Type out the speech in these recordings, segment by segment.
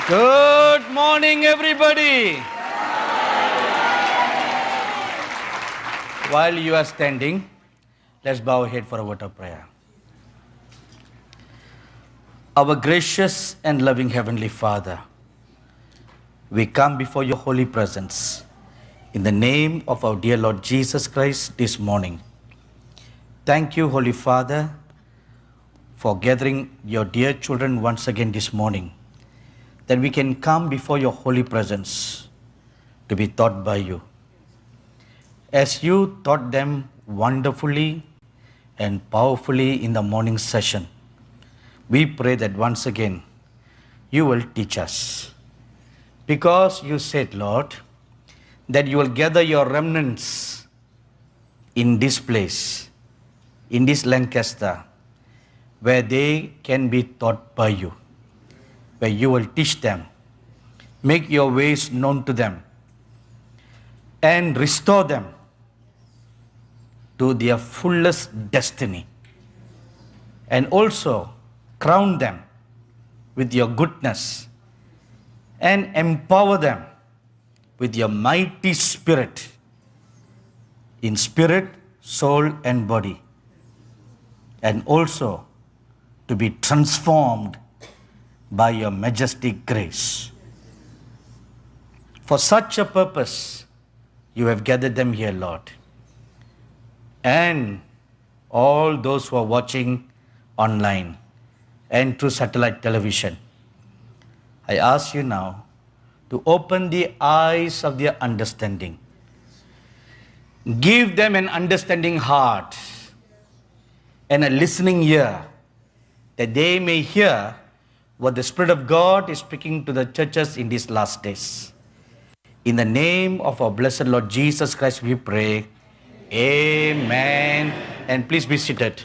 Good morning, everybody. While you are standing, let's bow our head for a word of prayer. Our gracious and loving Heavenly Father, we come before your holy presence in the name of our dear Lord Jesus Christ this morning. Thank you, Holy Father, for gathering your dear children once again this morning, that we can come before your holy presence to be taught by you. As you taught them wonderfully and powerfully in the morning session, we pray that once again you will teach us. Because you said, Lord, that you will gather your remnants in this place, in this Lancaster, where they can be taught by you, where you will teach them, make your ways known to them, and restore them to their fullest destiny, and also crown them with your goodness and empower them with your mighty spirit, in spirit, soul, and body, and also to be transformed by your majestic grace. For such a purpose, you have gathered them here, Lord. And all those who are watching online and through satellite television, I ask you now to open the eyes of their understanding. Give them an understanding heart and a listening ear, that they may hear what the Spirit of God is speaking to the churches in these last days. In the name of our blessed Lord Jesus Christ we pray. Amen. And please be seated.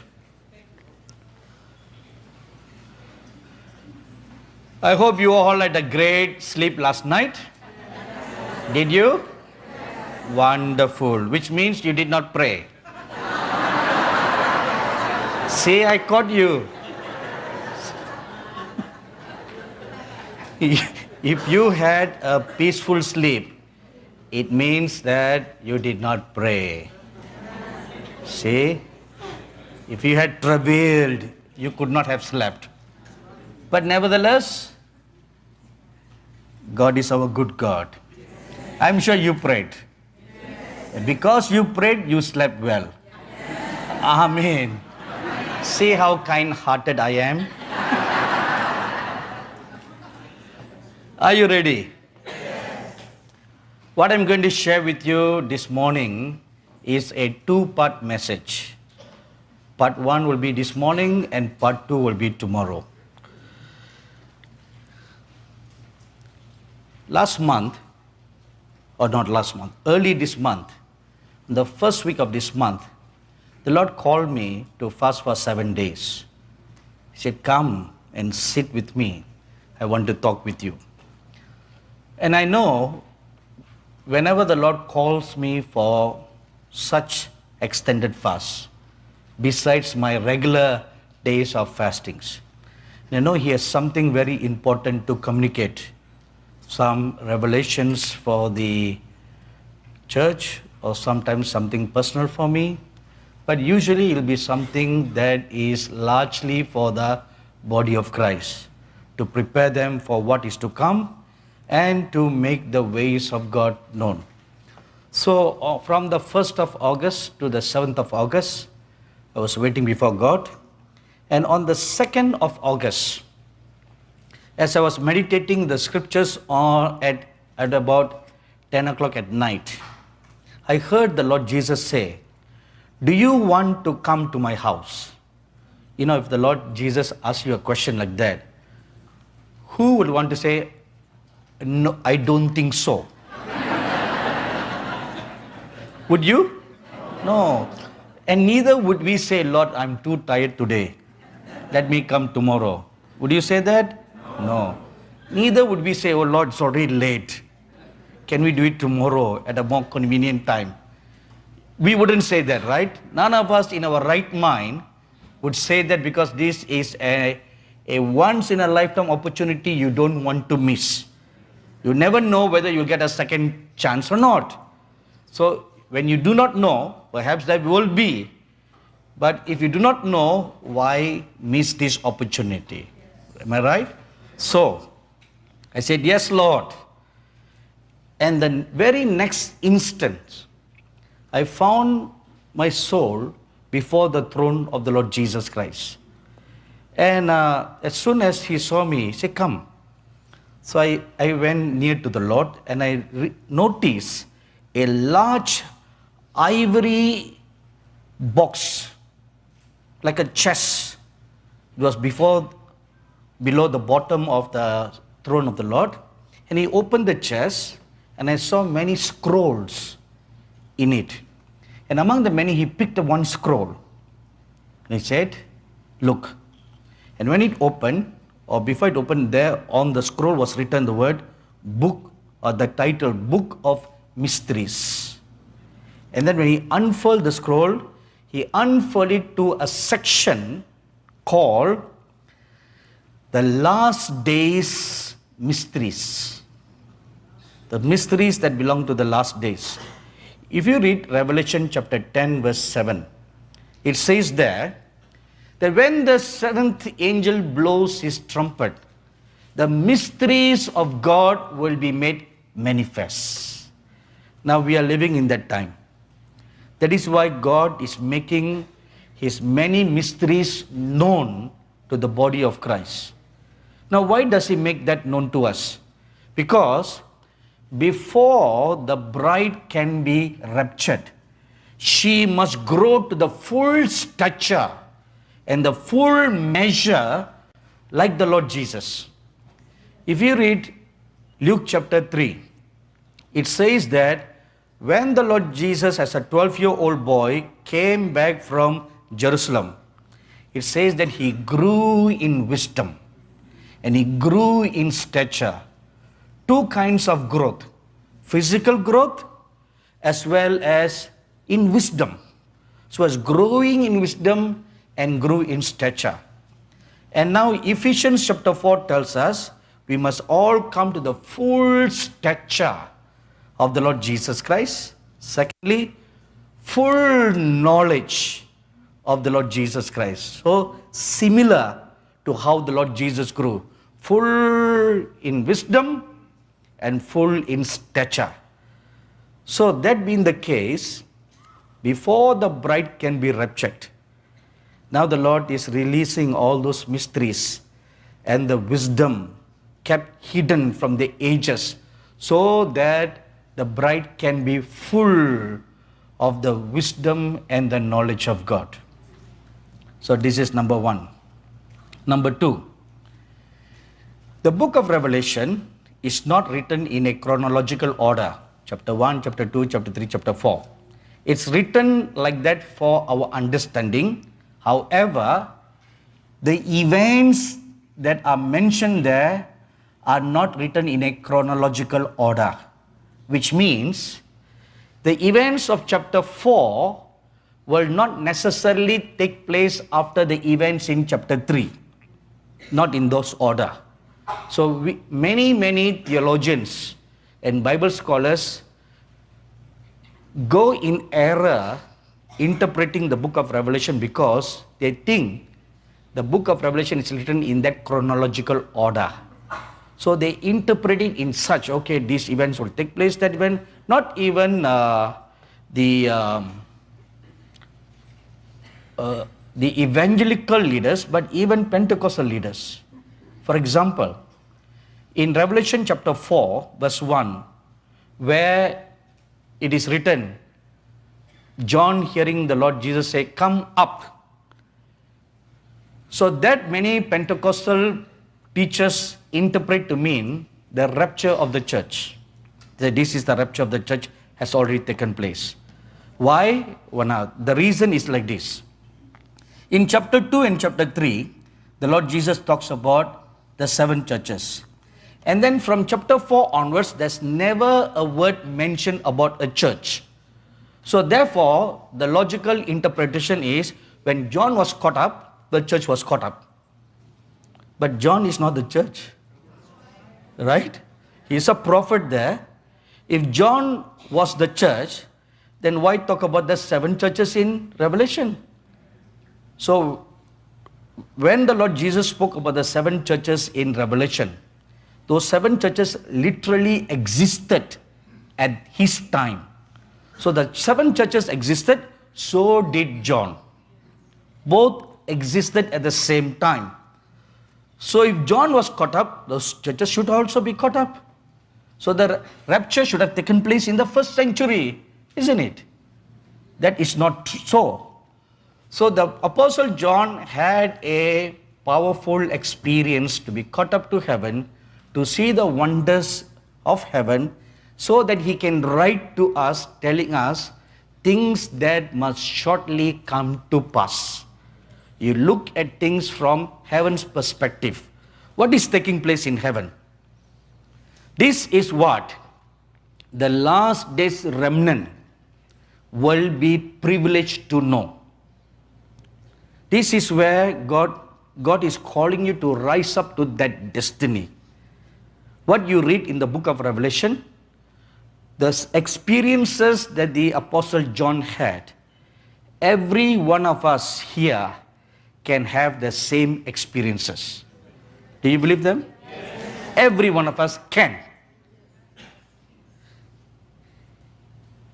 I hope you all had a great sleep last night. Did you? Wonderful. Which means you did not pray. See, I caught you. If you had a peaceful sleep, it means that you did not pray. See, if you had travailed, you could not have slept. But nevertheless, God is our good God. I'm sure you prayed. And because you prayed, you slept well. Amen. See how kind-hearted I am. Are you ready? Yes. What I'm going to share with you this morning is a two-part message. Part one will be this morning and part two will be tomorrow. Early this month, the first week of this month, the Lord called me to fast for 7 days. He said, come and sit with me. I want to talk with you. And I know whenever the Lord calls me for such extended fasts, besides my regular days of fastings, I know He has something very important to communicate, some revelations for the church, or sometimes something personal for me, but usually it will be something that is largely for the body of Christ, to prepare them for what is to come and to make the ways of God known. So from the 1st of August to the 7th of August, I was waiting before God. And on the 2nd of August, as I was meditating the scriptures at about 10 o'clock at night, I heard the Lord Jesus say, do you want to come to my house? You know, if the Lord Jesus asks you a question like that, who would want to say, no, I don't think so? Would you? No. And neither would we say, Lord, I'm too tired today. Let me come tomorrow. Would you say that? No. Neither would we say, oh Lord, it's already late. Can we do it tomorrow at a more convenient time? We wouldn't say that, right? None of us in our right mind would say that, because this is a a once in a lifetime opportunity you don't want to miss. You never know whether you'll get a second chance or not. So when you do not know, perhaps there will be. But if you do not know, why miss this opportunity? Am I right? So I said, yes, Lord. And the very next instant, I found my soul before the throne of the Lord Jesus Christ. And as soon as he saw me, he said, come. So I went near to the Lord and I noticed a large ivory box, like a chest. It was below the bottom of the throne of the Lord. And he opened the chest and I saw many scrolls in it. And among the many, he picked up one scroll. And he said, look. And when it opened, or before it opened, there on the scroll was written the word book, or the title, Book of Mysteries. And then when he unfurled the scroll, he unfurled it to a section called the Last Days Mysteries. The mysteries that belong to the last days. If you read Revelation chapter 10 verse 7, it says there that when the seventh angel blows his trumpet, the mysteries of God will be made manifest. Now we are living in that time. That is why God is making his many mysteries known to the body of Christ. Now why does he make that known to us? Because before the bride can be raptured, she must grow to the full stature and the full measure like the Lord Jesus. If you read Luke chapter 3, it says that when the Lord Jesus as a 12-year-old boy came back from Jerusalem, it says that he grew in wisdom and he grew in stature. Two kinds of growth, physical growth as well as in wisdom. So as growing in wisdom and grew in stature. And now Ephesians chapter 4 tells us we must all come to the full stature of the Lord Jesus Christ. Secondly, full knowledge of the Lord Jesus Christ. So similar to how the Lord Jesus grew. Full in wisdom and full in stature. So that being the case, before the bride can be raptured, now the Lord is releasing all those mysteries and the wisdom kept hidden from the ages so that the bride can be full of the wisdom and the knowledge of God. So this is number one. Number two, the book of Revelation is not written in a chronological order. Chapter 1, chapter 2, chapter 3, chapter 4. It's written like that for our understanding. However, the events that are mentioned there are not written in a chronological order, which means the events of chapter 4 will not necessarily take place after the events in chapter 3, not in those order. So many theologians and Bible scholars go in error interpreting the book of Revelation because they think the book of Revelation is written in that chronological order. So they interpret it in such, okay, these events will take place, that event, not even the evangelical leaders, but even Pentecostal leaders. For example, in Revelation chapter 4, verse 1, where it is written, John hearing the Lord Jesus say, come up. So that many Pentecostal teachers interpret to mean the rapture of the church. That this is the rapture of the church has already taken place. Why? Well, the reason is like this. In chapter 2 and chapter 3, the Lord Jesus talks about the 7 churches. And then from chapter 4 onwards, there's never a word mentioned about a church. So therefore, the logical interpretation is when John was caught up, the church was caught up. But John is not the church. Right? He is a prophet there. If John was the church, then why talk about the 7 churches in Revelation? So, when the Lord Jesus spoke about the 7 churches in Revelation, those 7 churches literally existed at his time. So the 7 churches existed, so did John. Both existed at the same time. So if John was caught up, those churches should also be caught up. So the rapture should have taken place in the 1st century, isn't it? That is not so. So the Apostle John had a powerful experience to be caught up to heaven, to see the wonders of heaven, so that he can write to us, telling us things that must shortly come to pass. You look at things from heaven's perspective. What is taking place in heaven? This is what the last days remnant will be privileged to know. This is where God is calling you to rise up to that destiny. What you read in the book of Revelation, the experiences that the Apostle John had, every one of us here can have the same experiences. Do you believe them? Yes. Every one of us can.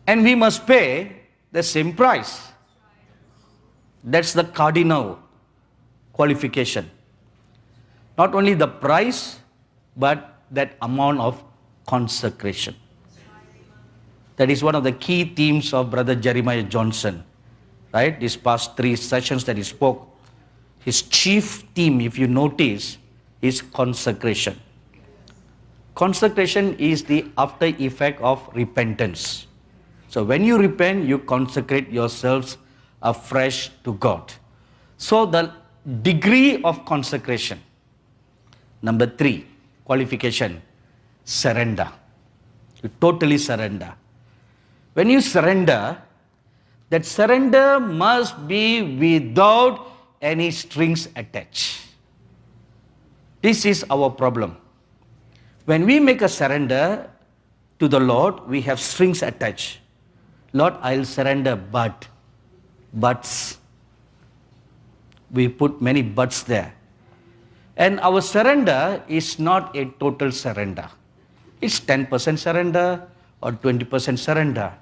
And we must pay the same price. That's the cardinal qualification. Not only the price, but that amount of consecration. That is one of the key themes of Brother Jeremiah Johnson. Right? These past 3 sessions that he spoke, his chief theme, if you notice, is consecration. Consecration is the after effect of repentance. So when you repent, you consecrate yourselves afresh to God. So the degree of consecration. Number 3, qualification, surrender. You totally surrender. When you surrender, that surrender must be without any strings attached. This is our problem. When we make a surrender to the Lord, we have strings attached. Lord, I'll surrender, buts. We put many buts there. And our surrender is not a total surrender. It's 10% surrender or 20% surrender.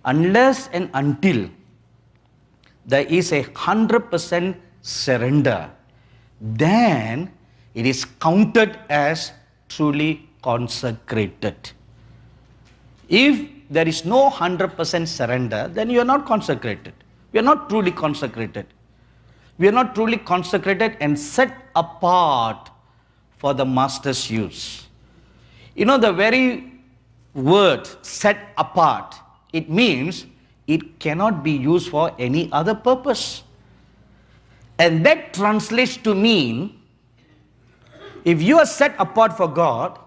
Unless and until there is a 100% surrender, then it is counted as truly consecrated. If there is no 100% surrender, then you are not consecrated. We are not truly consecrated. We are not truly consecrated and set apart for the Master's use. You know, the very word set apart, it means it cannot be used for any other purpose. And that translates to mean, if you are set apart for God,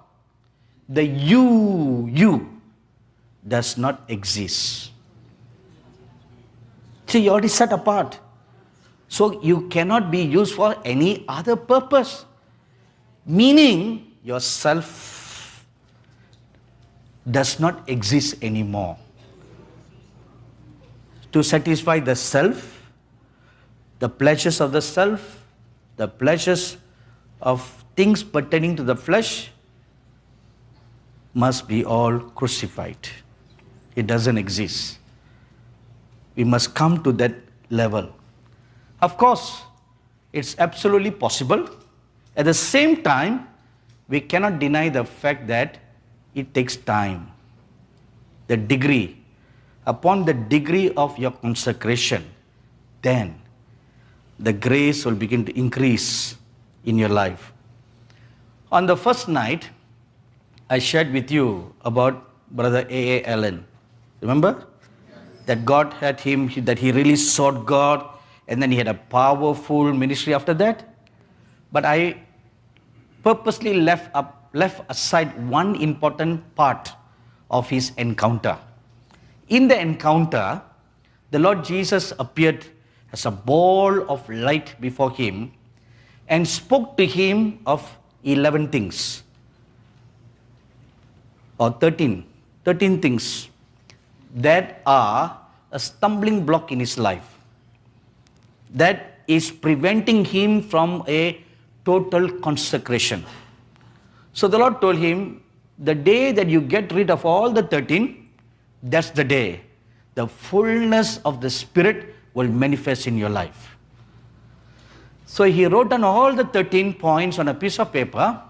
the you does not exist. See, you already set apart. So you cannot be used for any other purpose. Meaning, yourself does not exist anymore. To satisfy the self, the pleasures of the self, the pleasures of things pertaining to the flesh must be all crucified. It doesn't exist. We must come to that level. Of course, it's absolutely possible. At the same time, we cannot deny the fact that it takes time. The degree, upon the degree of your consecration, then the grace will begin to increase in your life. On the first night, I shared with you about Brother A.A. Allen. Remember? That God had him, that he really sought God, and then he had a powerful ministry after that. But I purposely left aside one important part of his encounter. In the encounter, the Lord Jesus appeared as a ball of light before him, and spoke to him of 11 things or 13 things that are a stumbling block in his life, that is preventing him from a total consecration. So the Lord told him, the day that you get rid of all the 13, that's the day the fullness of the Spirit will manifest in your life. So he wrote down all the 13 points on a piece of paper,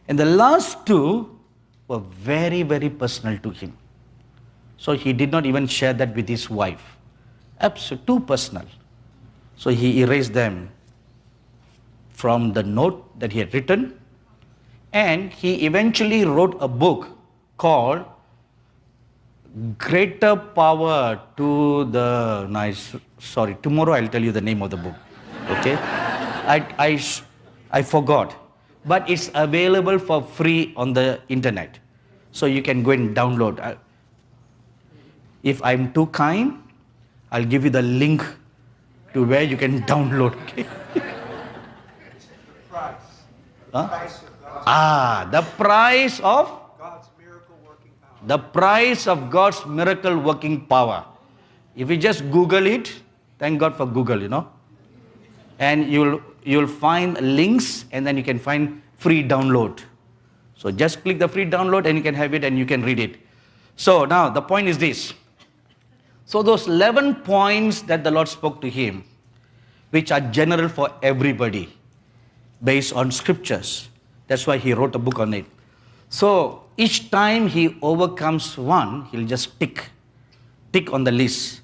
and the last two were very, very personal to him. So he did not even share that with his wife. Absolutely too personal. So he erased them from the note that he had written, and he eventually wrote a book called Greater Power to the tomorrow I'll tell you the name of the book. Okay? I forgot. But it's available for free on the internet. So you can go and download. If I'm too kind, I'll give you the link to where you can download. Okay? The price of God's miracle working power. The price of God's miracle working power. If you just Google it, thank God for Google, and you'll find links, and then you can find free download. So just click the free download and you can have it and you can read it. So now the point is this. So those 11 points that the Lord spoke to him, which are general for everybody, based on scriptures. That's why he wrote a book on it. So each time he overcomes one, he'll just tick on the list.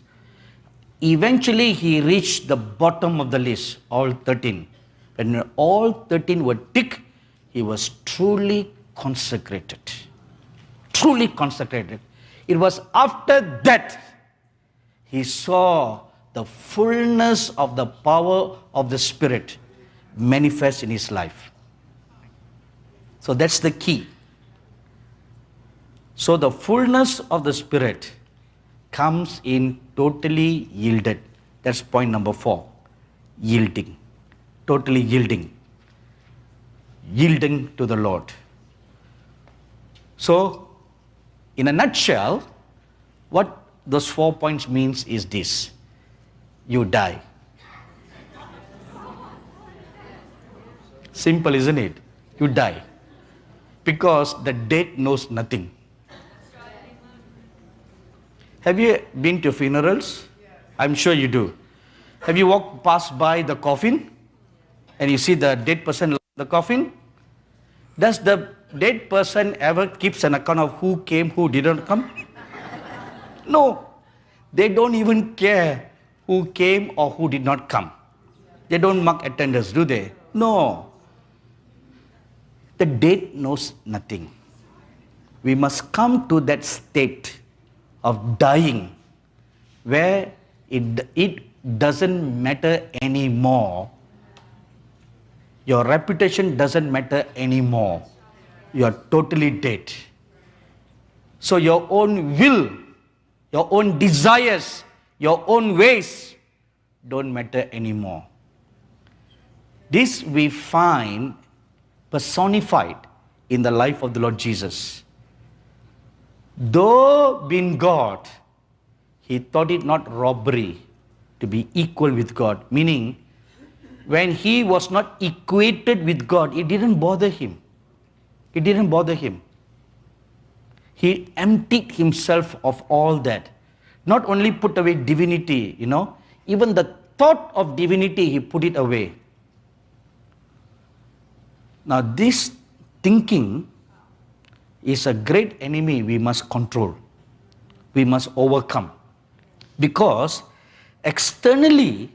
Eventually he reached the bottom of the list, all 13. And when all 13 were ticked, he was truly consecrated. Truly consecrated. It was after that he saw the fullness of the power of the Spirit manifest in his life. So that's the key. So the fullness of the Spirit comes in totally yielded. That's point number 4. Yielding. Totally yielding. Yielding to the Lord. So, in a nutshell, what those 4 points means is this. You die. Simple, isn't it? You die. Because the dead knows nothing. Have you been to funerals? I'm sure you do. Have you walked past by the coffin and you see the dead person in the coffin? Does the dead person ever keeps an account of who came, who didn't come? No. They don't even care who came or who did not come. They don't mark attendance, do they? No. The dead knows nothing. We must come to that state of dying where it doesn't matter anymore. Your reputation doesn't matter anymore. You are totally dead. So your own will, your own desires, your own ways don't matter anymore. This we find personified in the life of the Lord Jesus. Though being God, he thought it not robbery to be equal with God. Meaning, when he was not equated with God, it didn't bother him. It didn't bother him. He emptied himself of all that. Not only put away divinity, even the thought of divinity, he put it away. Now this thinking is a great enemy we must control. We must overcome. Because externally,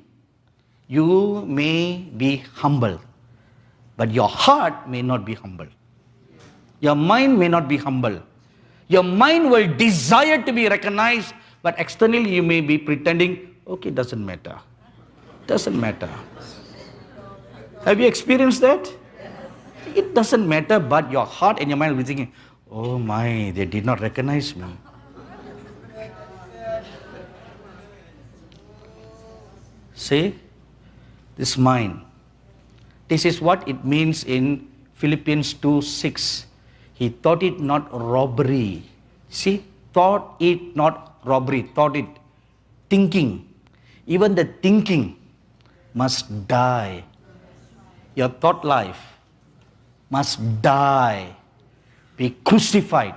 you may be humble, but your heart may not be humble. Your mind may not be humble. Your mind will desire to be recognized, but externally you may be pretending, okay, doesn't matter. Doesn't matter. Have you experienced that? It doesn't matter, but your heart and your mind will be thinking, oh my, they did not recognize me. See, this mind, This is what it means in Philippians 2:6. He thought it not robbery. See, thought it not robbery, thought it thinking. Even the thinking must die. Your thought life must die, be crucified.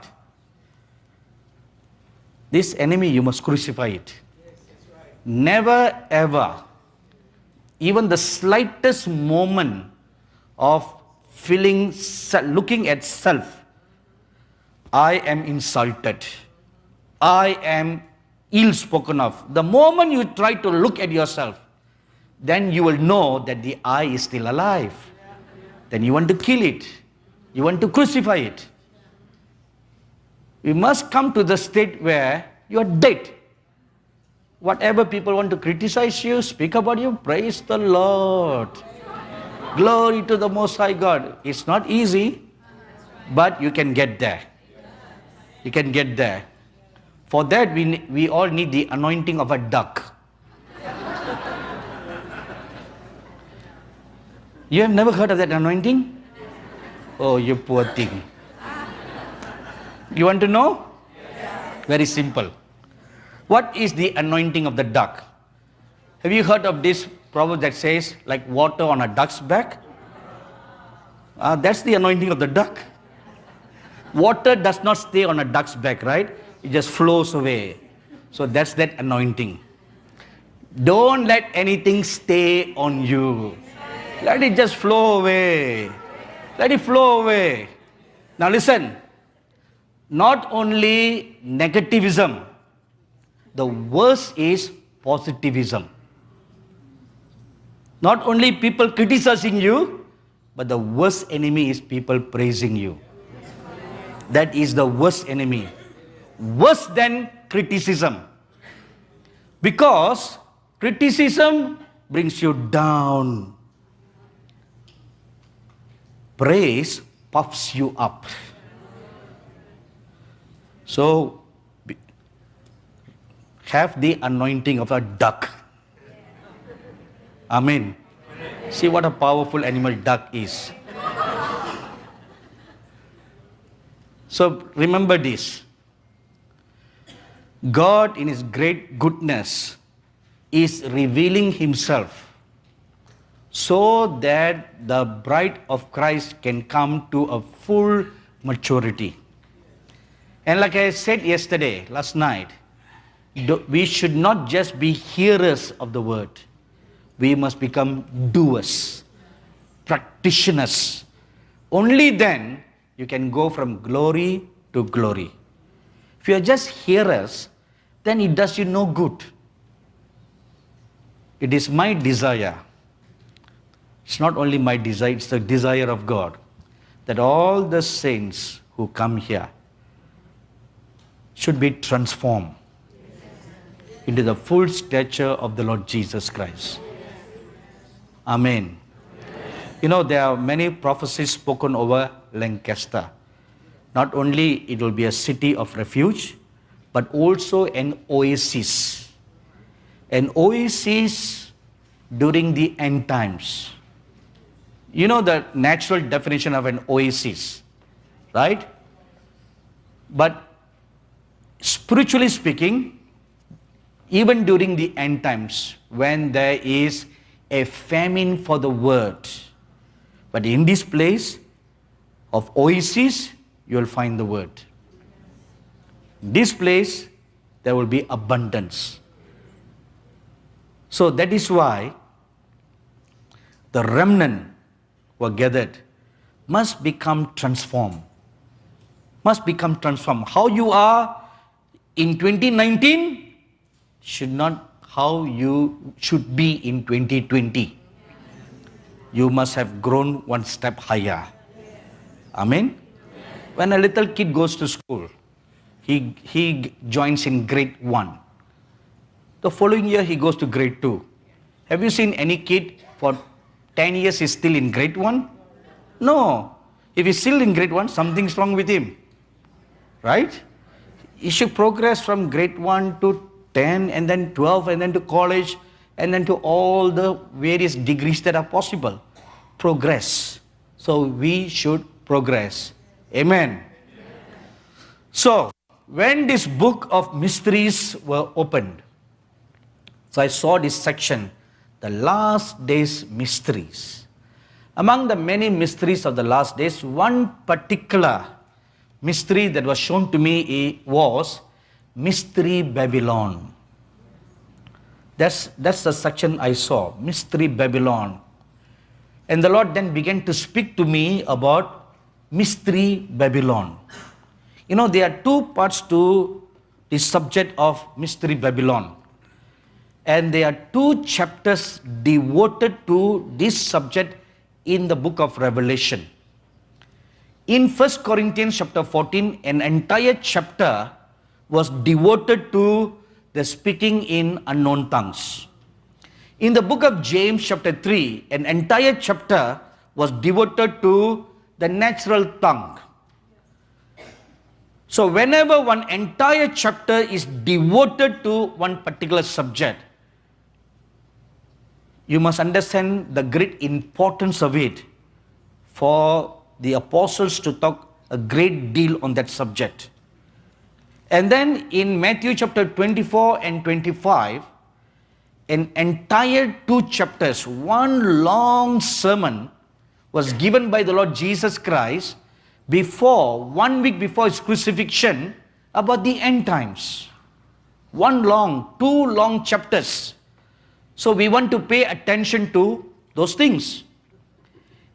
This enemy, you must crucify it. Never ever, even the slightest moment of feeling, looking at self, I am insulted, I am ill spoken of. The moment you try to look at yourself, then you will know that the I is still alive. Then you want to kill it, you want to crucify it. We must come to the state where you are dead. Whatever people want to criticize you, speak about you, praise the Lord. Glory to the Most High God. It's not easy, but you can get there. You can get there. For that, we all need the anointing of a duck. You have never heard of that anointing? Oh, you poor thing. You want to know? Very simple. What is the anointing of the duck? Have you heard of this proverb that says, like water on a duck's back? That's the anointing of the duck. Water does not stay on a duck's back, right? It just flows away. So that's that anointing. Don't let anything stay on you. Let it just flow away. Let it flow away. Now listen. Not only negativism, the worst is positivism. Not only people criticizing you, but the worst enemy is people praising you. That is the worst enemy. Worse than criticism. Because criticism brings you down. Praise puffs you up. So, have the anointing of a duck. Amen. See what a powerful animal duck is. So, remember this. God in His great goodness is revealing Himself so that the bride of Christ can come to a full maturity. And like I said yesterday, last night, we should not just be hearers of the word. We must become doers, practitioners. Only then you can go from glory to glory. If you are just hearers, then it does you no good. It is my desire. It's not only my desire, it's the desire of God, that all the saints who come here should be transformed into the full stature of the Lord Jesus Christ. Amen. You know, there are many prophecies spoken over Lancaster. Not only it will be a city of refuge, but also an oasis. An oasis during the end times. You know the natural definition of an oasis, right? But spiritually speaking, even during the end times, when there is a famine for the word, but in this place of oasis, you will find the word. This place, there will be abundance. So that is why the remnant who are gathered must become transformed. Must become transformed. How you are in 2019 should not how you should be in 2020. You must have grown one step higher. Amen. When a little kid goes to school, he joins in grade 1. The following year he goes to grade 2. Have you seen any kid for 10 years is still in grade 1? No. If he's still in grade 1, something's wrong with him. Right? He should progress from grade 1 to 10 and then 12 and then to college and then to all the various degrees that are possible. progress. So we should progress. Amen. So, when this book of mysteries were opened, so I saw this section, the last days mysteries. Among the many mysteries of the last days, one particular mystery that was shown to me was Mystery Babylon. That's the section I saw, Mystery Babylon. And the Lord then began to speak to me about Mystery Babylon. You know, there are two parts to the subject of Mystery Babylon. And there are two chapters devoted to this subject in the book of Revelation. In 1 Corinthians chapter 14, an entire chapter was devoted to the speaking in unknown tongues. In the book of James chapter 3, an entire chapter was devoted to the natural tongue. So whenever one entire chapter is devoted to one particular subject, you must understand the great importance of it for the apostles to talk a great deal on that subject. And then in Matthew chapter 24 and 25, an entire 2 chapters, one long sermon was given by the Lord Jesus Christ before, 1 week before his crucifixion, about the end times. 2 long chapters. So we want to pay attention to those things.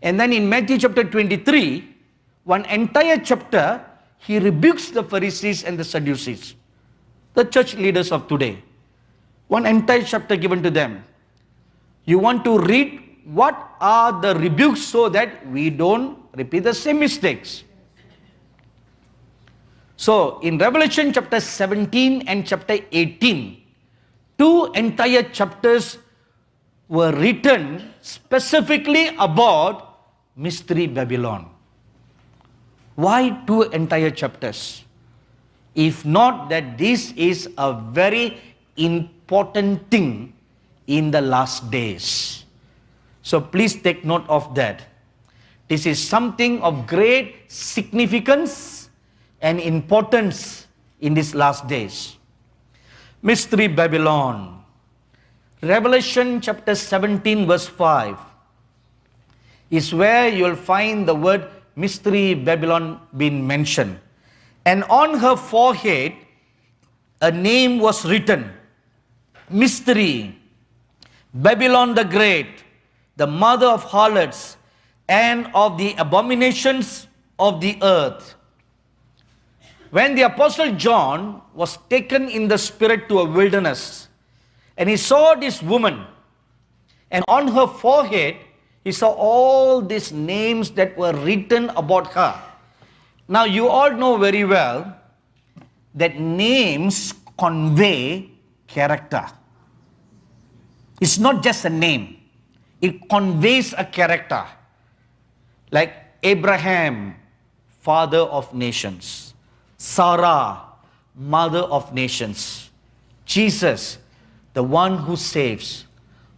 And then in Matthew chapter 23, one entire chapter, he rebukes the Pharisees and the Sadducees, the church leaders of today. One entire chapter given to them. You want to read what are the rebukes so that we don't repeat the same mistakes. So in Revelation chapter 17 and chapter 18, 2 entire chapters were written specifically about Mystery Babylon. Why 2 entire chapters? If not that this is a very important thing in the last days. So please take note of that. This is something of great significance and importance in these last days. Mystery Babylon. Revelation chapter 17 verse 5 is where you'll find the word Mystery Babylon being mentioned. And on her forehead a name was written, Mystery, Babylon the Great, the mother of harlots and of the abominations of the earth. When the Apostle John was taken in the spirit to a wilderness, and he saw this woman, and on her forehead, he saw all these names that were written about her. Now, you all know very well that names convey character. It's not just a name. It conveys a character. Like Abraham, father of nations. Sarah, mother of nations. Jesus, the one who saves.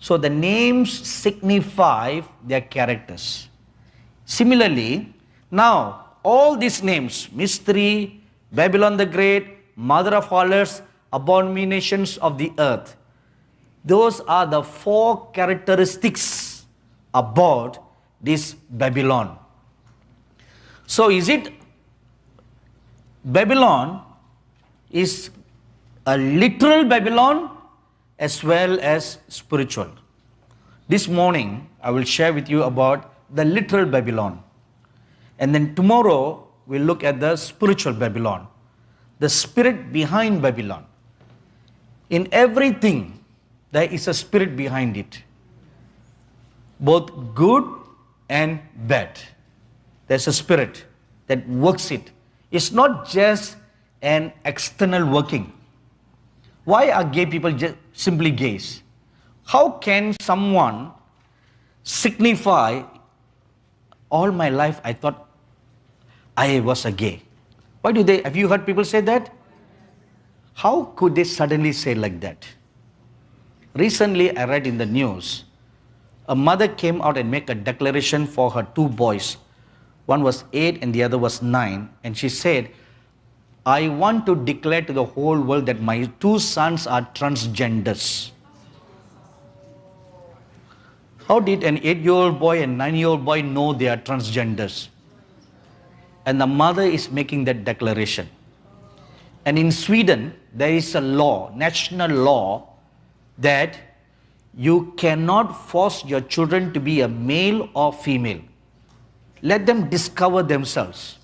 So the names signify their characters. Similarly, now all these names, Mystery, Babylon the Great, mother of harlots, abominations of the earth, those are the 4 characteristics about this Babylon. So is it Babylon is a literal Babylon as well as spiritual? This morning I will share with you about the literal Babylon. And then tomorrow we'll look at the spiritual Babylon, the spirit behind Babylon. In everything there is a spirit behind it, both good and bad. There's a spirit that works it. It's not just an external working. Why are gay people just simply gays? How can someone signify, all my life I thought I was a gay? Why do they, have you heard people say that? How could they suddenly say like that? Recently I read in the news, a mother came out and made a declaration for her two boys. One was 8 and the other was 9. And she said, I want to declare to the whole world that my two sons are transgenders. How did an 8-year-old boy and 9-year-old boy know they are transgenders? And the mother is making that declaration. And in Sweden, there is a law, national law, that you cannot force your children to be a male or female. Let them discover themselves.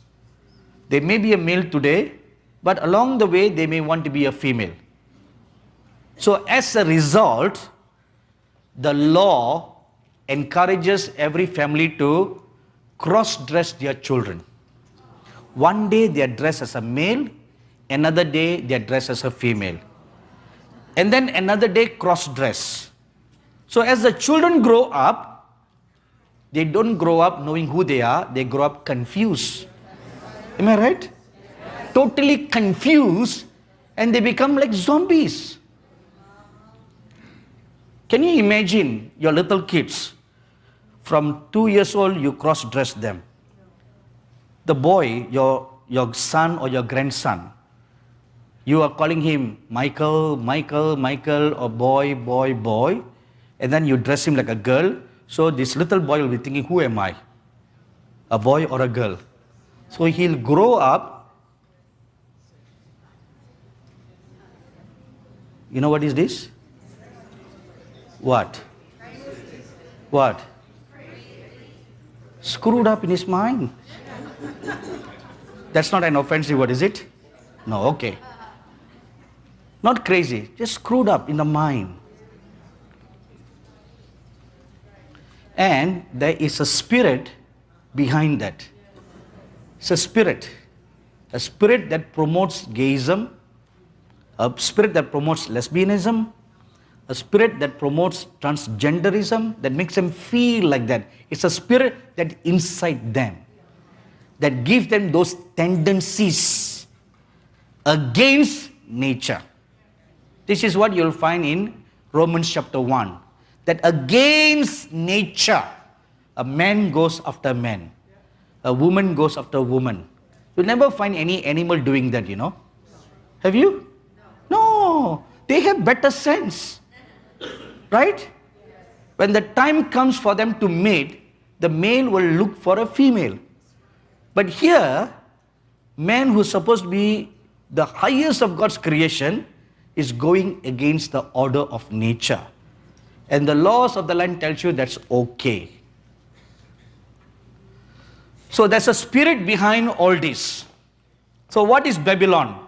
They may be a male today, but along the way, they may want to be a female. So as a result, the law encourages every family to cross-dress their children. One day they are dressed as a male, another day they are dressed as a female. And then another day cross-dress. So as the children grow up, they don't grow up knowing who they are, they grow up confused. Am I right? Totally confused, and they become like zombies. Can you imagine your little kids? From 2 years old, you cross-dress them. The boy, your son or your grandson, you are calling him Michael, Michael, Michael, or boy, boy, boy, and then you dress him like a girl. So this little boy will be thinking, who am I? A boy or a girl? So he'll grow up. You know what is this? What? What? Screwed up in his mind. That's not an offensive word, is it? No, okay. Not crazy, just screwed up in the mind. And there is a spirit behind that. It's a spirit that promotes gayism, a spirit that promotes lesbianism, a spirit that promotes transgenderism, that makes them feel like that. It's a spirit that inside them, that gives them those tendencies against nature. This is what you'll find in Romans chapter 1. That against nature, a man goes after man, a woman goes after woman. You'll never find any animal doing that, you know. Have you? No, they have better sense, right? When the time comes for them to mate, the male will look for a female. But here, man who's supposed to be the highest of God's creation is going against the order of nature. And the laws of the land tells you that's okay. So there's a spirit behind all this. So what is Babylon?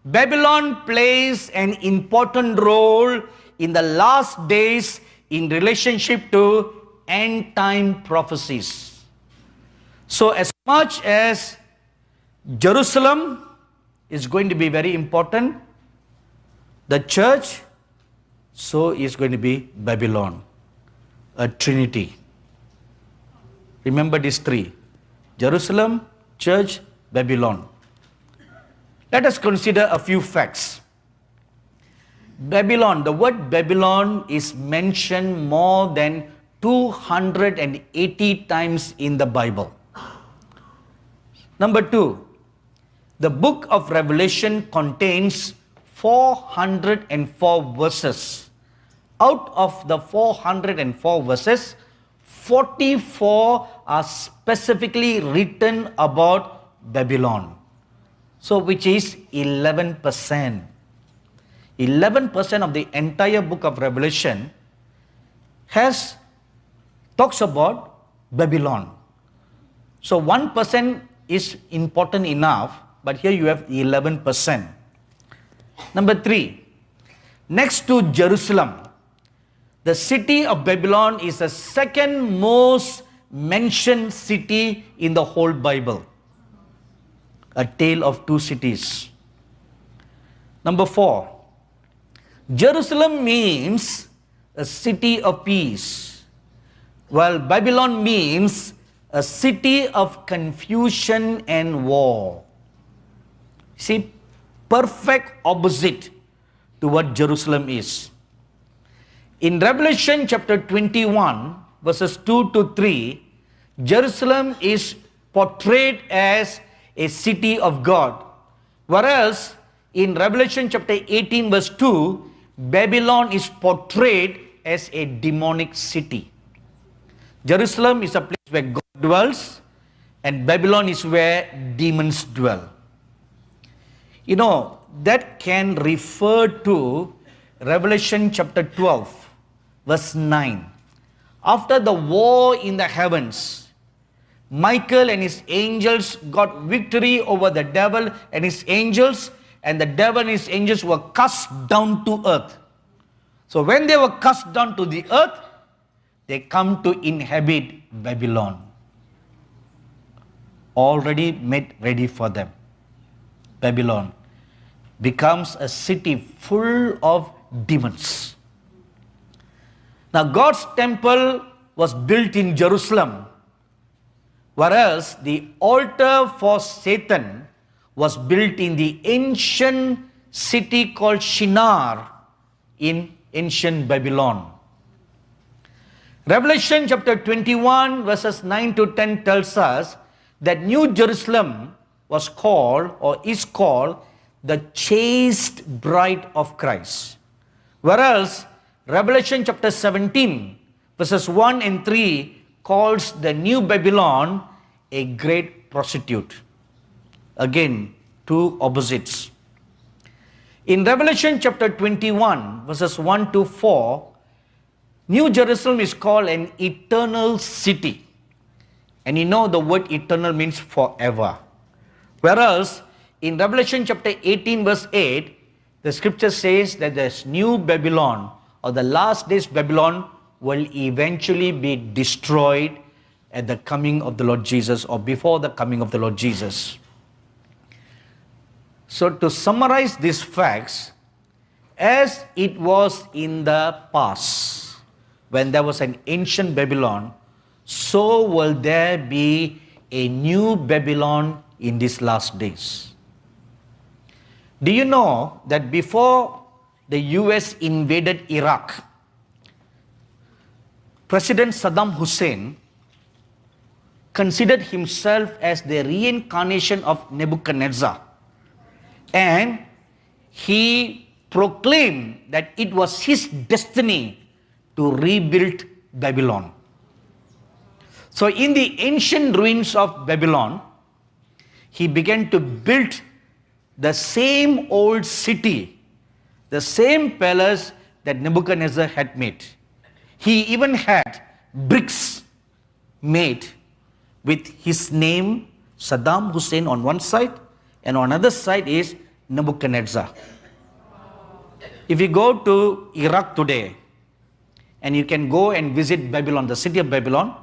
Babylon plays an important role in the last days in relationship to end time prophecies. So as much as Jerusalem is going to be very important, the church, so is going to be Babylon, a trinity. Remember these three: Jerusalem, church, Babylon. Let us consider a few facts. Babylon, the word Babylon is mentioned more than 280 times in the Bible. Number two, the book of Revelation contains 404 verses. Out of the 404 verses, 44 are specifically written about Babylon. So which is 11%. 11% of the entire book of Revelation talks about Babylon. So 1% is important enough, but here you have 11%. Number three, next to Jerusalem, the city of Babylon is the second most mentioned city in the whole Bible. A tale of two cities. Number four, Jerusalem means a city of peace, while Babylon means a city of confusion and war. See, perfect opposite to what Jerusalem is. In Revelation chapter 21, verses 2 to 3, Jerusalem is portrayed as a city of God. Whereas in Revelation chapter 18 verse 2, Babylon is portrayed as a demonic city. Jerusalem is a place where God dwells, and Babylon is where demons dwell. You know, that can refer to Revelation chapter 12 verse 9. After the war in the heavens, Michael and his angels got victory over the devil and his angels, and the devil and his angels were cast down to earth. So when they were cast down to the earth, they come to inhabit Babylon, already made ready for them. Babylon becomes a city full of demons. Now God's temple was built in Jerusalem, whereas the altar for Satan was built in the ancient city called Shinar in ancient Babylon. Revelation chapter 21 verses 9 to 10 tells us that New Jerusalem was called or is called the chaste bride of Christ. Whereas Revelation chapter 17 verses 1 and 3 calls the New Babylon a great prostitute. Again, two opposites. In Revelation chapter 21 verses 1 to 4, New Jerusalem is called an eternal city. And you know the word eternal means forever. Whereas in Revelation chapter 18 verse 8, the scripture says that this new Babylon or the last days Babylon will eventually be destroyed at the coming of the Lord Jesus or before the coming of the Lord Jesus. So to summarize these facts, as it was in the past, when there was an ancient Babylon, so will there be a new Babylon in these last days. Do you know that before the US invaded Iraq, President Saddam Hussein considered himself as the reincarnation of Nebuchadnezzar, and he proclaimed that it was his destiny to rebuild Babylon. So in the ancient ruins of Babylon, he began to build the same old city, the same palace that Nebuchadnezzar had made. He even had bricks made with his name, Saddam Hussein, on one side, and on another side is Nebuchadnezzar. If you go to Iraq today, and you can go and visit Babylon, the city of Babylon,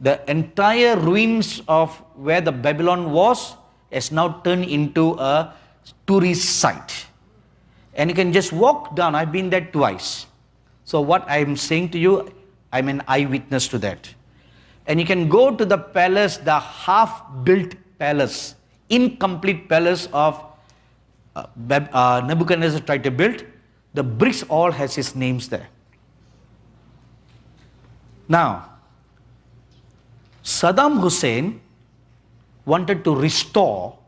the entire ruins of where the Babylon was has now turned into a tourist site. And you can just walk down. I've been there twice. So what I'm saying to you, I'm an eyewitness to that. And you can go to the palace, the half-built palace, incomplete palace of Nebuchadnezzar tried to build. The bricks all has his names there. Now, Saddam Hussein wanted to restore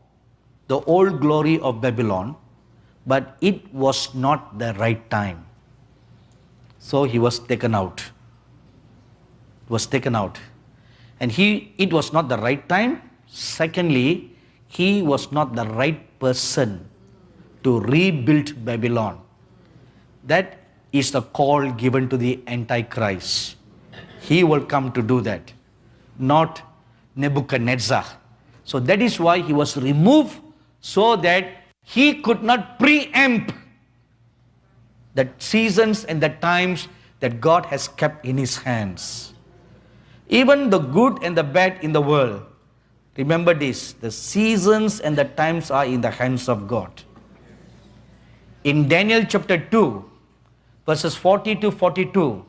the old glory of Babylon, but it was not the right time. So he was taken out. And it was not the right time. Secondly, he was not the right person to rebuild Babylon. That is the call given to the Antichrist. He will come to do that, not Nebuchadnezzar. So that is why he was removed, so that he could not preempt the seasons and the times that God has kept in his hands. Even the good and the bad in the world, remember this, the seasons and the times are in the hands of God. In Daniel chapter 2, verses 40 to 42,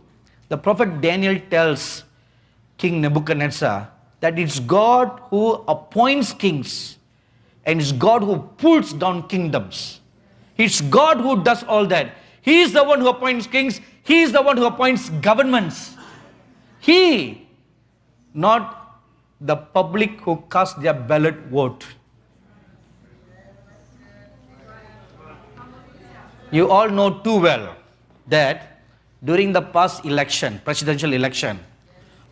the prophet Daniel tells King Nebuchadnezzar that it's God who appoints kings and it's God who pulls down kingdoms. It's God who does all that. He is the one who appoints kings. He is the one who appoints governments. He, not the public who cast their ballot vote. You all know too well that during the past election, presidential election,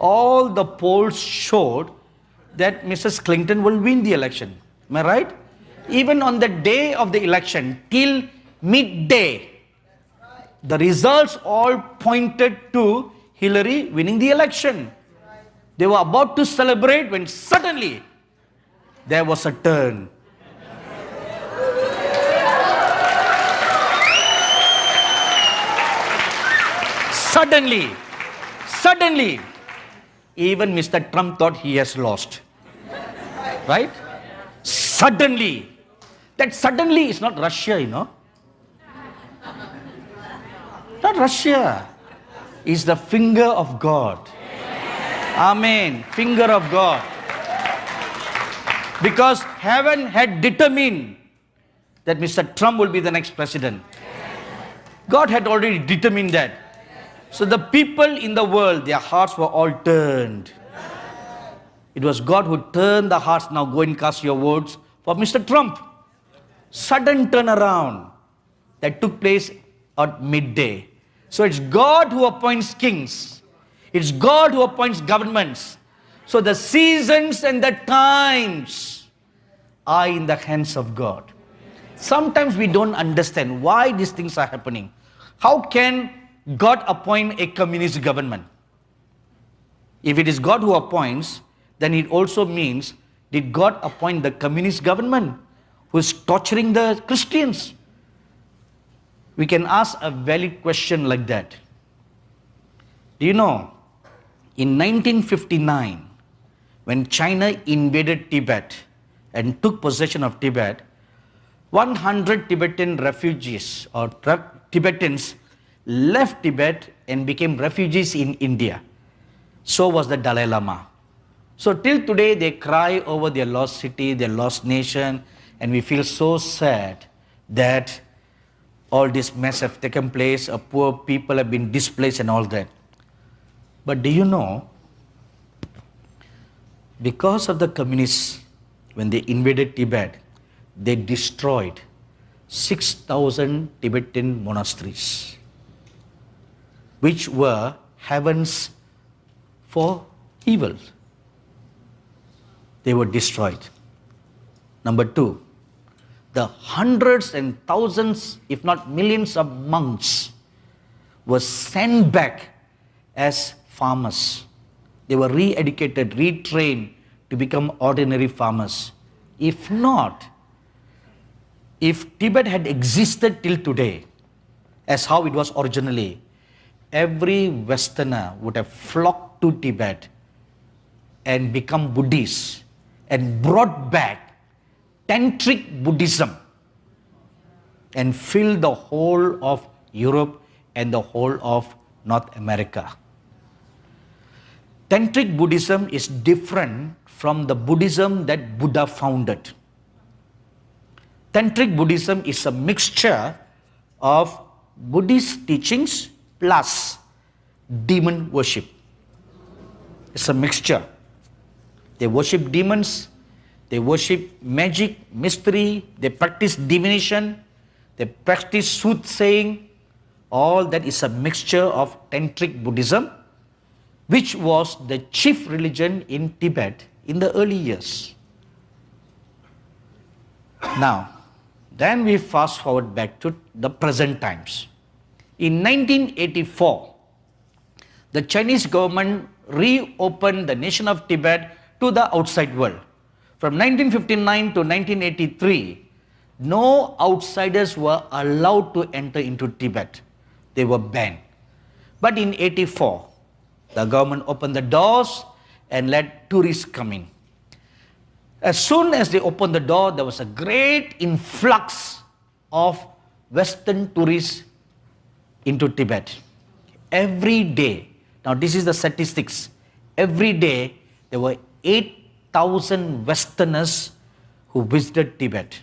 all the polls showed that Mrs. Clinton will win the election. Am I right? Even on the day of the election, till midday, the results all pointed to Hillary winning the election. They were about to celebrate when suddenly there was a turn. Suddenly, even Mr. Trump thought he has lost. Right? Suddenly. That suddenly is not Russia, you know. Not Russia. It's the finger of God. Amen. Finger of God. Because heaven had determined that Mr. Trump will be the next president. God had already determined that. So the people in the world, their hearts were all turned. It was God who turned the hearts. Now go and cast your votes for Mr. Trump. Sudden turnaround that took place at midday. So it's God who appoints kings. It's God who appoints governments. So the seasons and the times are in the hands of God. Sometimes we don't understand why these things are happening. How can God appoint a communist government? If it is God who appoints, then it also means, did God appoint the communist government who is torturing the Christians? We can ask a valid question like that. Do you know, in 1959, when China invaded Tibet and took possession of Tibet, 100 Tibetan refugees or Tibetans left Tibet and became refugees in India. So was the Dalai Lama. So till today they cry over their lost city, their lost nation, and we feel so sad that all this mess have taken place, poor people have been displaced and all that. But do you know, because of the communists, when they invaded Tibet, they destroyed 6,000 Tibetan monasteries, which were heavens for evil. They were destroyed. Number two, the hundreds and thousands, if not millions of monks were sent back as farmers. They were re-educated, retrained to become ordinary farmers. If not, if Tibet had existed till today, as how it was originally, every Westerner would have flocked to Tibet and become Buddhists and brought back Tantric Buddhism and filled the whole of Europe and the whole of North America. Tantric Buddhism is different from the Buddhism that Buddha founded. Tantric Buddhism is a mixture of Buddhist teachings plus demon worship. It's a mixture. They worship demons, they worship magic, mystery, they practice divination, they practice soothsaying. All that is a mixture of Tantric Buddhism, which was the chief religion in Tibet in the early years. Now, then we fast forward back to the present times. In 1984, the Chinese government reopened the nation of Tibet to the outside world. From 1959 to 1983, no outsiders were allowed to enter into Tibet. They were banned. But in 1984, the government opened the doors and let tourists come in. As soon as they opened the door, there was a great influx of Western tourists into Tibet. Every day, now this is the statistics, every day there were 8,000 Westerners who visited Tibet.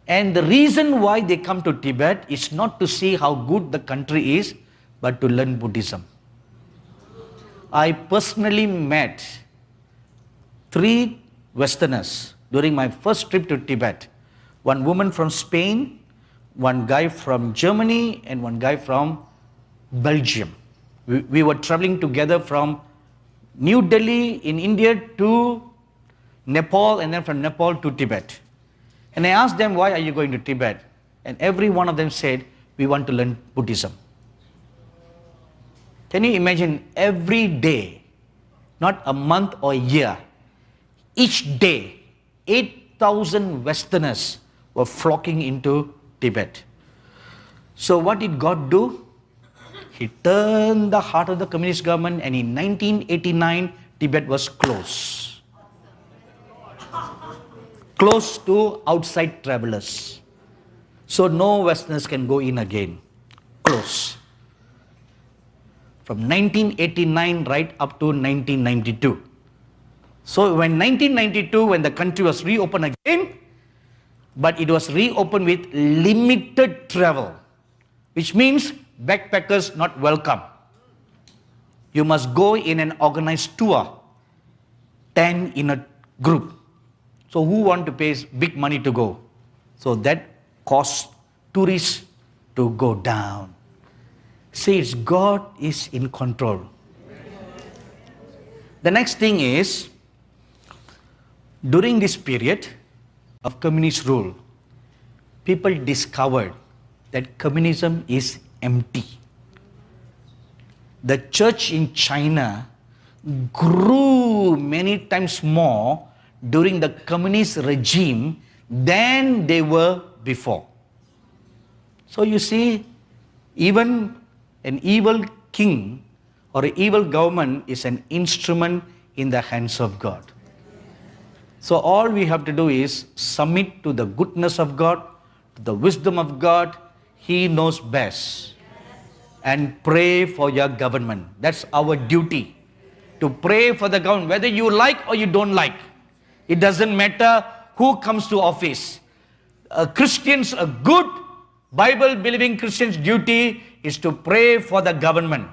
And the reason why they come to Tibet is not to see how good the country is, but to learn Buddhism. I personally met 3 Westerners during my first trip to Tibet. One woman from Spain, one guy from Germany, and one guy from Belgium. We were traveling together from New Delhi in India to Nepal, and then from Nepal to Tibet. And I asked them, why are you going to Tibet? And every one of them said, we want to learn Buddhism. Can you imagine every day, not a month or a year, each day, 8,000 Westerners were flocking into Tibet. So what did God do? He turned the heart of the communist government, and in 1989, Tibet was closed. Closed to outside travelers. So no Westerners can go in again. Closed. From 1989 right up to 1992. So when 1992, when the country was reopened again, but it was reopened with limited travel, which means backpackers not welcome. You must go in an organized tour, 10 in a group. So who want to pay big money to go? So that caused tourists to go down. See, it's God is in control. The next thing is, during this period of communist rule, people discovered that communism is empty. The church in China grew many times more during the communist regime than they were before. So you see, even an evil king or an evil government is an instrument in the hands of God. So all we have to do is submit to the goodness of God, to the wisdom of God. He knows best. And pray for your government. That's our duty. To pray for the government, whether you like or you don't like. It doesn't matter who comes to office. Christians, a good Bible-believing Christian's duty is to pray for the government.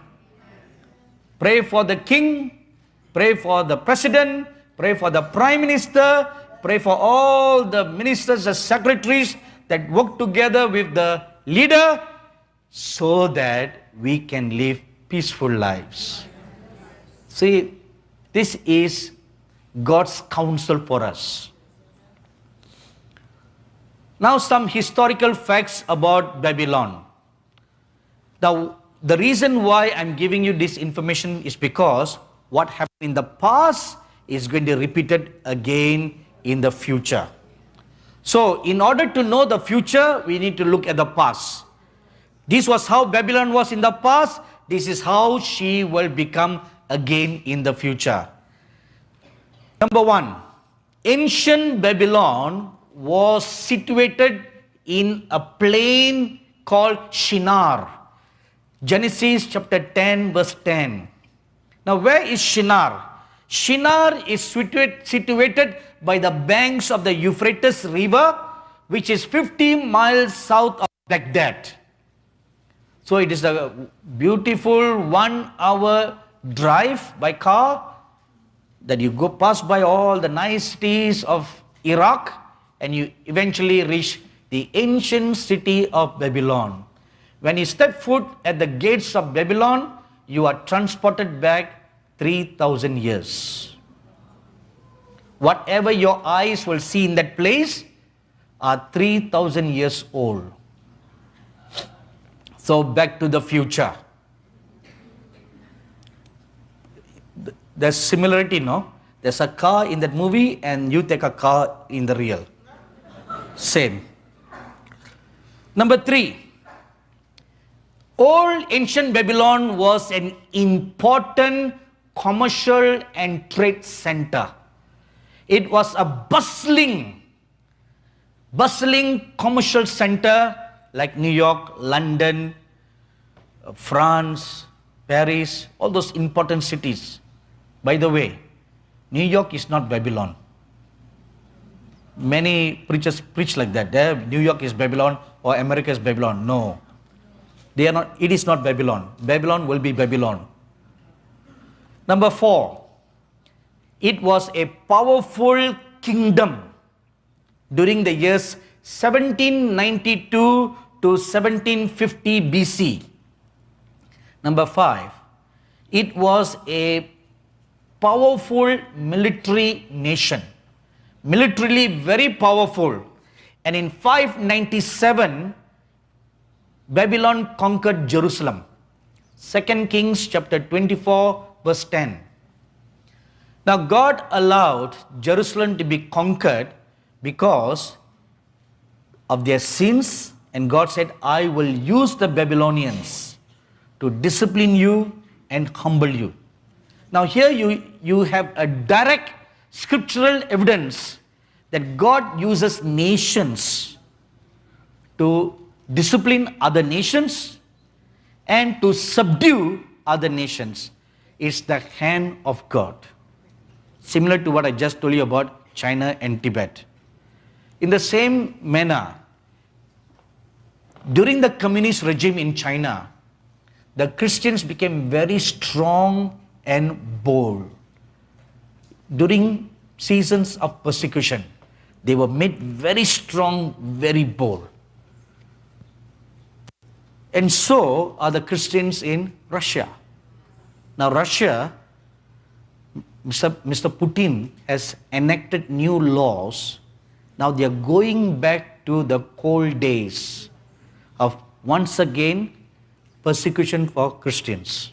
Pray for the king, pray for the president, pray for the prime minister, pray for all the ministers, the secretaries that work together with the leader so that we can live peaceful lives. See, this is God's counsel for us. Now some historical facts about Babylon. Now, the reason why I'm giving you this information is because what happened in the past is going to be repeated again in the future. So, in order to know the future, we need to look at the past. This was how Babylon was in the past. This is how she will become again in the future. Number 1, ancient Babylon was situated in a plain called Shinar. Genesis chapter 10 verse 10. Now where is Shinar? Shinar is situated by the banks of the Euphrates River, which is 50 miles south of Baghdad. So it is a beautiful 1-hour drive by car that you go past by all the nice cities of Iraq, and you eventually reach the ancient city of Babylon. When you step foot at the gates of Babylon, you are transported back 3,000 years. Whatever your eyes will see in that place are 3,000 years old. So back to the future. There's similarity, no? There's a car in that movie and you take a car in the real. Same. Number 3. Old ancient Babylon was an important commercial and trade center. It was a bustling commercial center like New York, London, France, Paris, all those important cities. By the way, New York is not Babylon. Many preachers preach like that. New York is Babylon or America is Babylon. No. They are not. It is not Babylon. Babylon will be Babylon. Number 4, it was a powerful kingdom during the years 1792 to 1750 BC. Number 5, it was a powerful military nation, militarily very powerful. And in 597, Babylon conquered Jerusalem. 2 Kings chapter 24 verse 10. Now God allowed Jerusalem to be conquered because of their sins, and God said, I will use the Babylonians to discipline you and humble you. Now here you have a direct scriptural evidence that God uses nations to discipline other nations and to subdue other nations. It's the hand of God. Similar to what I just told you about China and Tibet. In the same manner, during the communist regime in China, the Christians became very strong and bold. During seasons of persecution, they were made very strong, very bold. And so are the Christians in Russia. Now Russia, Mr. Putin has enacted new laws. Now they are going back to the cold days of once again persecution for Christians.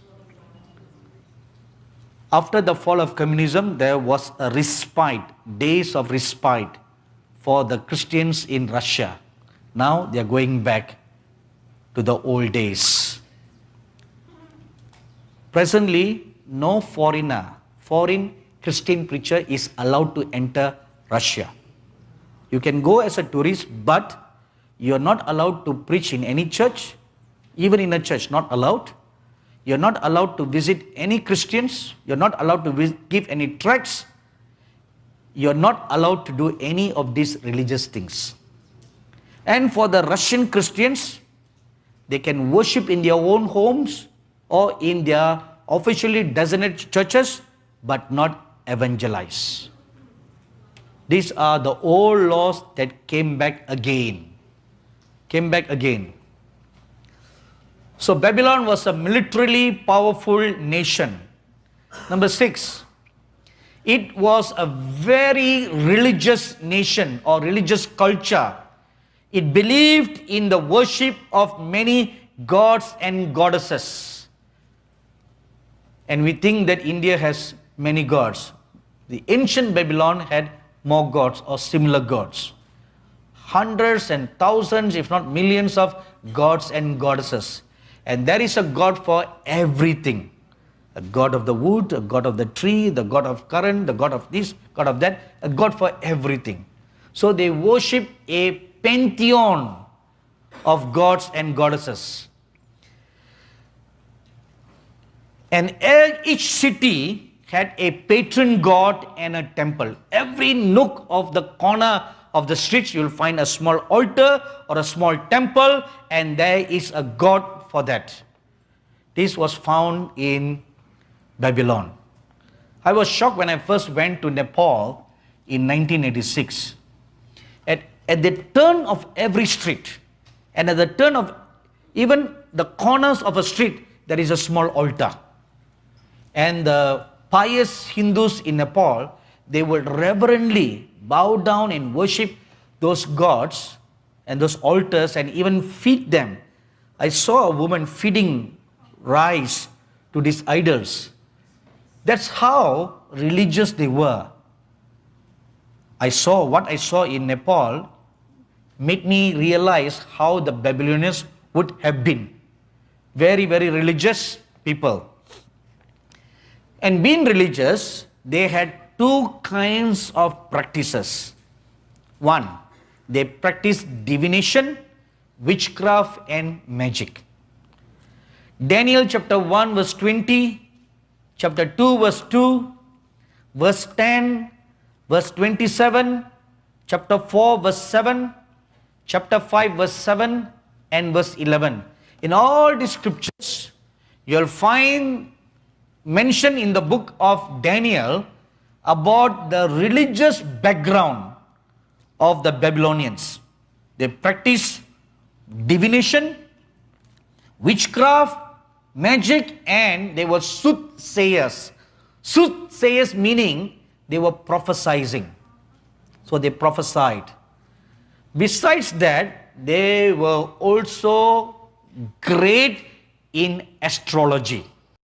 After the fall of communism, there was a respite, days of respite for the Christians in Russia. Now they are going back to the old days. Presently, no foreign Christian preacher is allowed to enter Russia. You can go as a tourist, but you are not allowed to preach in any church, even in a church, not allowed. You are not allowed to visit any Christians. You are not allowed to give any tracts. You are not allowed to do any of these religious things. And for the Russian Christians, they can worship in their own homes or in their officially designated churches, but not evangelize. These are the old laws that came back again. So Babylon was a militarily powerful nation. Number 6, it was a very religious nation or religious culture. It believed in the worship of many gods and goddesses. And we think that India has many gods. The ancient Babylon had more gods or similar gods. Hundreds and thousands, if not millions of gods and goddesses. And there is a God for everything. A God of the wood, a God of the tree, the God of current, the God of this, God of that, a God for everything. So they worship a pantheon of gods and goddesses. And each city had a patron god and a temple. Every nook of the corner of the streets, you will find a small altar or a small temple, and there is a god for that. This was found in Babylon. I was shocked when I first went to Nepal in 1986. At the turn of every street, and at the turn of even the corners of a street, there is a small altar. And the pious Hindus in Nepal, they would reverently bow down and worship those gods and those altars and even feed them. I saw a woman feeding rice to these idols. That's how religious they were. What I saw in Nepal made me realize how the Babylonians would have been. Very, very religious people. And being religious, they had two kinds of practices. One, they practiced divination, witchcraft, and magic. Daniel chapter 1 verse 20, chapter 2 verse 2, verse 10, verse 27, chapter 4 verse 7, chapter 5 verse 7, and verse 11. In all these scriptures, you'll find mentioned in the book of Daniel about the religious background of the Babylonians. They practiced divination, witchcraft, magic, and they were soothsayers. Soothsayers meaning they were prophesying. So they prophesied. Besides that, they were also great in astrology.